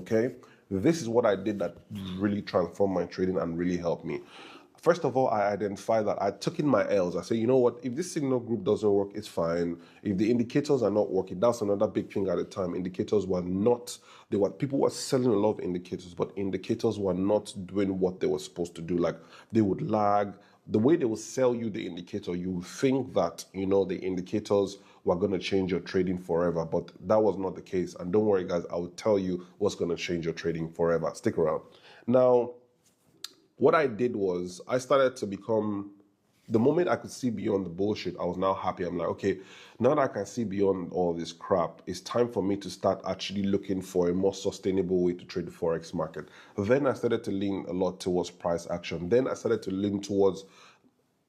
okay? This is what I did that really transformed my trading and really helped me. First of all, I identified that I took in my L's. I said, you know what, if this signal group doesn't work, it's fine. If the indicators are not working, that's another big thing at the time. Indicators were not, people were selling a lot of indicators, but indicators were not doing what they were supposed to do. Like, they would lag. The way they will sell you the indicator, you think that, you know, the indicators were going to change your trading forever, but that was not the case. And don't worry, guys, I will tell you what's going to change your trading forever. Stick around. Now, what I did was I started to become, the moment I could see beyond the bullshit, I was now happy. I'm like, okay, now that I can see beyond all this crap, it's time for me to start actually looking for a more sustainable way to trade the Forex market. Then I started to lean a lot towards price action. Then I started to lean towards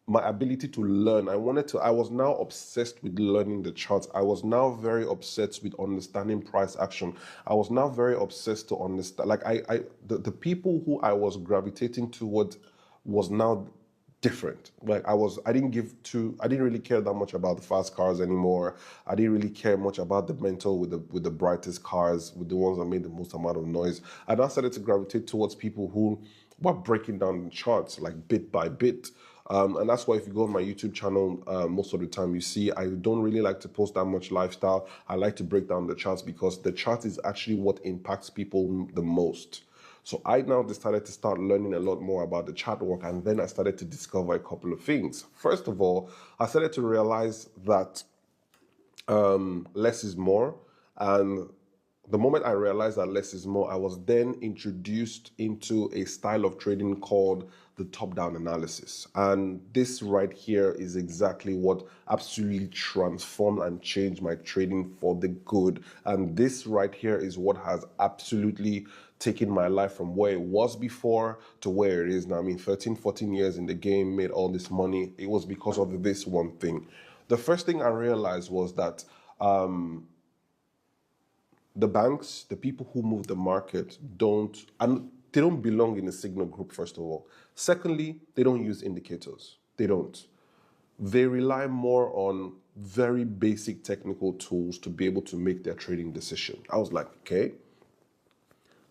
my ability to learn. I was now obsessed with learning the charts. I was now very obsessed with understanding price action. I was now very obsessed to understand, like the people who I was gravitating towards was now different. Like I didn't really care that much about the fast cars anymore. I didn't really care much about the mental with the brightest cars, with the ones that made the most amount of noise. I now started to gravitate towards people who were breaking down the charts like bit by bit. And that's why if you go on my YouTube channel, most of the time you see I don't really like to post that much lifestyle. I like to break down the charts because the chart is actually what impacts people the most. So I now decided to start learning a lot more about the chart work, and then I started to discover a couple of things. First of all, I started to realize that less is more, and the moment I realized that less is more, I was then introduced into a style of trading called the top-down analysis. And this right here is exactly what absolutely transformed and changed my trading for the good. And this right here is what has absolutely taken my life from where it was before to where it is now. I mean, 13, 14 years in the game, made all this money. It was because of this one thing. The first thing I realized was that the banks, the people who move the market, they don't belong in a signal group, first of all. Secondly, they don't use indicators. They don't. They rely more on very basic technical tools to be able to make their trading decision. I was like, okay.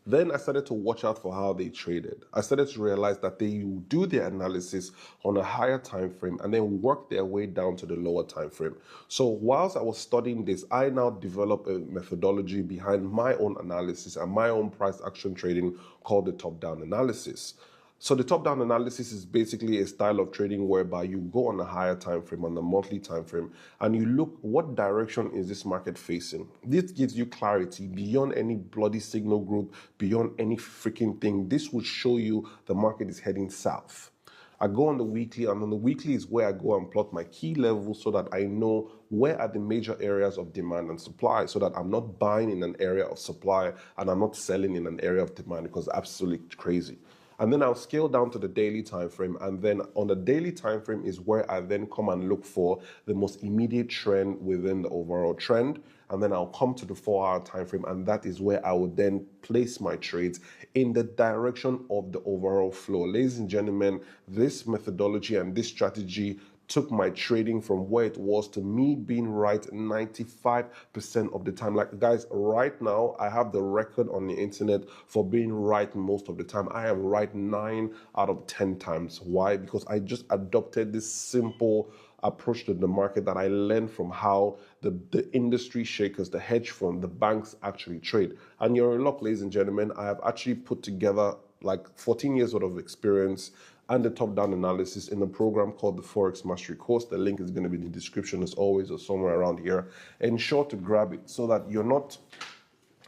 Then I started to watch out for how they traded. I started to realize that they do their analysis on a higher time frame and then work their way down to the lower time frame. So whilst I was studying this, I now developed a methodology behind my own analysis and my own price action trading called the top-down analysis. So the top-down analysis is basically a style of trading whereby you go on a higher time frame, on the monthly time frame, and you look what direction is this market facing. This gives you clarity beyond any bloody signal group, beyond any freaking thing. This will show you the market is heading south. I go on the weekly, and on the weekly is where I go and plot my key levels so that I know where are the major areas of demand and supply, so that I'm not buying in an area of supply and I'm not selling in an area of demand, because it's absolutely crazy. And then I'll scale down to the daily time frame, and then on the daily time frame is where I then come and look for the most immediate trend within the overall trend, and then I'll come to the 4-hour time frame, and that is where I would then place my trades in the direction of the overall flow. Ladies and gentlemen, this methodology and this strategy took my trading from where it was to me being right 95% of the time. Like, guys, right now, I have the record on the internet for being right most of the time. I am right 9 out of 10 times. Why? Because I just adopted this simple approach to the market that I learned from how the industry shakers, the hedge fund, the banks actually trade. And you're in luck, ladies and gentlemen. I have actually put together like 14 years worth of experience and the top-down analysis in a program called the Forex Mastery Course. The link is going to be in the description as always, or somewhere around here. Ensure to grab it so that you're not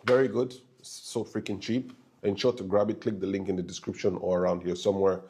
very good, so freaking cheap. Ensure to grab it, click the link in the description or around here somewhere,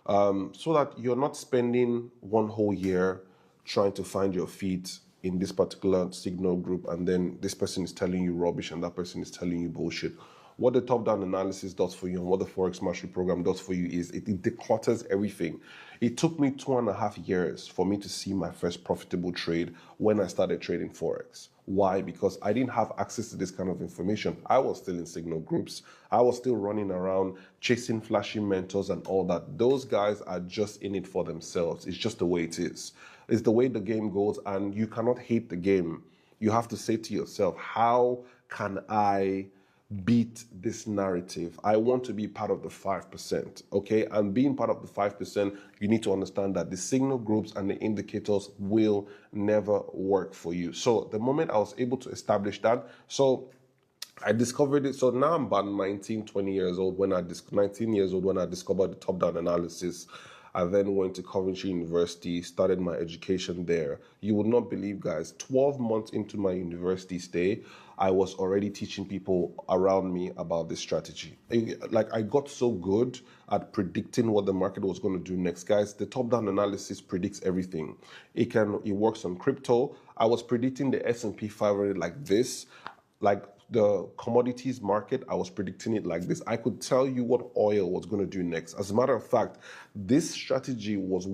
so that you're not spending one whole year trying to find your feet in this particular signal group, and then this person is telling you rubbish and that person is telling you bullshit. What the top-down analysis does for you and what the Forex Mastery Program does for you is it declutters everything. It took me 2.5 years for me to see my first profitable trade when I started trading Forex. Why? Because I didn't have access to this kind of information. I was still in signal groups. I was still running around chasing flashy mentors and all that. Those guys are just in it for themselves. It's just the way it is. It's the way the game goes, and you cannot hate the game. You have to say to yourself, how can I beat this narrative. I want to be part of the 5%, okay? And being part of the 5%, you need to understand that the signal groups and the indicators will never work for you. So the moment I was able to establish that, so I discovered it. So now I'm about 19, 20 years old 19 years old when I discovered the top-down analysis. I then went to Coventry University, started my education there. You would not believe, guys, 12 months into my university stay, I was already teaching people around me about this strategy. Like, I got so good at predicting what the market was going to do next. Guys, the top-down analysis predicts everything. It works on crypto. I was predicting the S&P 500 like this. Like the commodities market, I was predicting it like this. I could tell you what oil was going to do next. As a matter of fact, this strategy was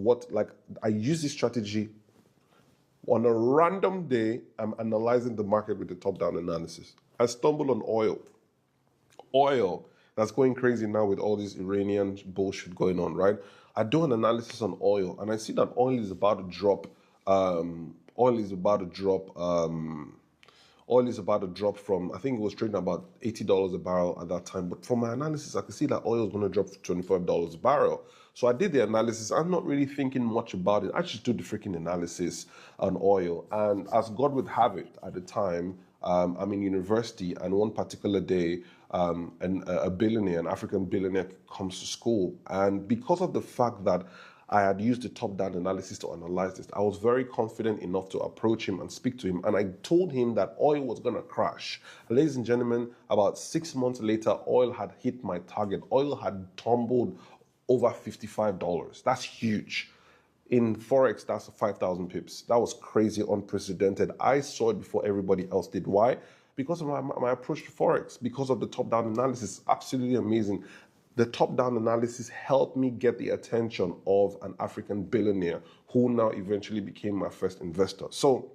I used this strategy on a random day. I'm analyzing the market with the top-down analysis. I stumbled on oil. Oil, that's going crazy now with all this Iranian bullshit going on, right? I do an analysis on oil, and I see that oil is about to drop. Oil is about to drop from, I think it was trading about $80 a barrel at that time. But from my analysis, I could see that oil is going to drop to $25 a barrel. So I did the analysis. I'm not really thinking much about it. I just did the freaking analysis on oil. And as God would have it at the time, I'm in university, and one particular day, a billionaire, an African billionaire, comes to school. And because of the fact that I had used the top-down analysis to analyze this, I was very confident enough to approach him and speak to him. And I told him that oil was going to crash. Ladies and gentlemen, about 6 months later, oil had hit my target. Oil had tumbled over $55. That's huge. In Forex, that's 5,000 pips. That was crazy, unprecedented. I saw it before everybody else did. Why? Because of my approach to Forex, because of the top-down analysis. Absolutely amazing. The top-down analysis helped me get the attention of an African billionaire who now eventually became my first investor. So,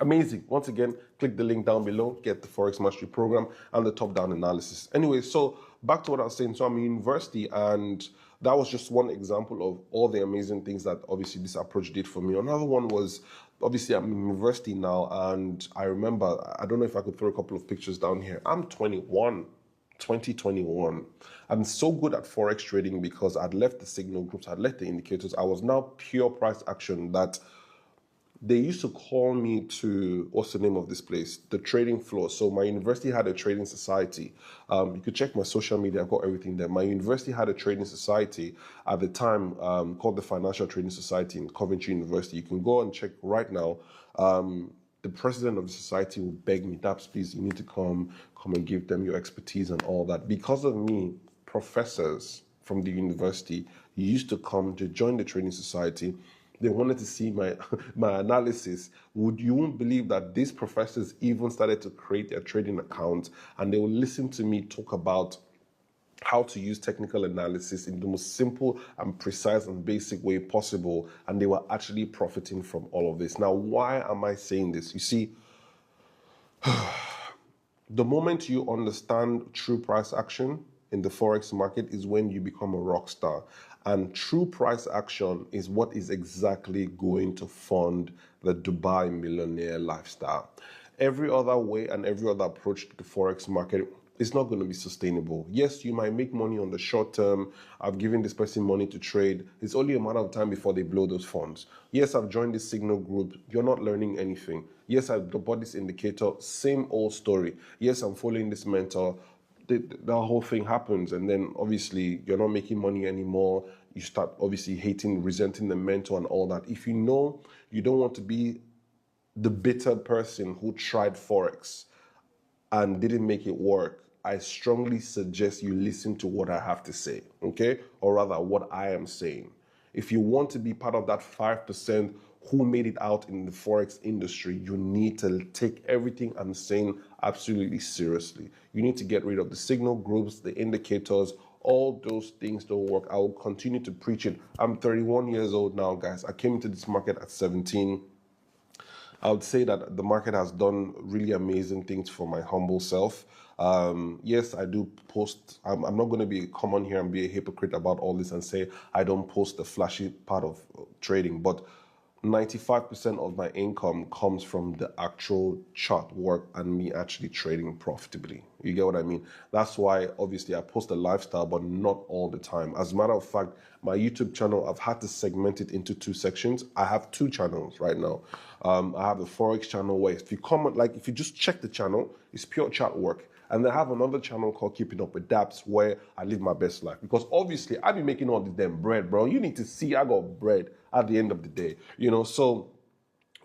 amazing. Once again, click the link down below, get the Forex Mastery Program and the top-down analysis. Anyway, so back to what I was saying. So I'm in university, and that was just one example of all the amazing things that obviously this approach did for me. Another one was, obviously I'm in university now, and I remember, I don't know if I could throw a couple of pictures down here. I'm 21. 2021. I'm so good at Forex trading because I'd left the signal groups, I'd left the indicators. I was now pure price action. That they used to call me to, what's the name of this place? The trading floor. So my university had a trading society. You could check my social media, I've got everything there. My university had a trading society at the time called the Financial Trading Society in Coventry University. You can go and check right now. The president of the society will beg me, Daps, please, you need to come and give them your expertise and all that. Because of me, professors from the university used to come to join the trading society. They wanted to see my analysis. You won't believe that these professors even started to create their trading accounts, and they will listen to me talk about how to use technical analysis in the most simple and precise and basic way possible, and they were actually profiting from all of this. Now, why am I saying this? You see, the moment you understand true price action in the Forex market is when you become a rock star. And true price action is what is exactly going to fund the Dubai millionaire lifestyle. Every other way and every other approach to the Forex market, it's not going to be sustainable. Yes, you might make money on the short term. I've given this person money to trade. It's only a matter of time before they blow those funds. Yes, I've joined this signal group. You're not learning anything. Yes, I've bought this indicator. Same old story. Yes, I'm following this mentor. The whole thing happens, and then obviously you're not making money anymore. You start obviously hating, resenting the mentor and all that. If you know you don't want to be the bitter person who tried Forex and didn't make it work, I strongly suggest you listen to what I have to say, okay? Or rather, what I am saying. If you want to be part of that 5% who made it out in the Forex industry, you need to take everything I'm saying absolutely seriously. You need to get rid of the signal groups, the indicators, all those things don't work. I will continue to preach it. I'm 31 years old now, guys. I came into this market at 17. I would say that the market has done really amazing things for my humble self. Yes, I do post. I'm not going to come on here and be a hypocrite about all this and say I don't post the flashy part of trading. But 95% of my income comes from the actual chart work and me actually trading profitably. You get what I mean? That's why obviously I post a lifestyle, but not all the time. As a matter of fact, my YouTube channel, I've had to segment it into two sections. I have two channels right now. I have the Forex channel where if you comment, like if you just check the channel, it's pure chart work. And then I have another channel called Keeping Up with Daps where I live my best life. Because obviously I be making all this damn bread, bro. You need to see I got bread at the end of the day. You know, so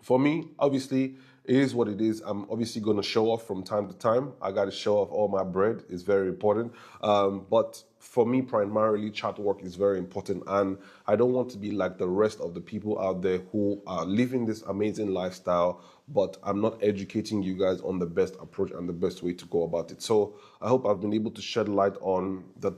for me, obviously, it is what it is. I'm obviously going to show off from time to time. I got to show off all my bread. It's very important. But for me, primarily, chat work is very important. And I don't want to be like the rest of the people out there who are living this amazing lifestyle, but I'm not educating you guys on the best approach and the best way to go about it. So I hope I've been able to shed light on the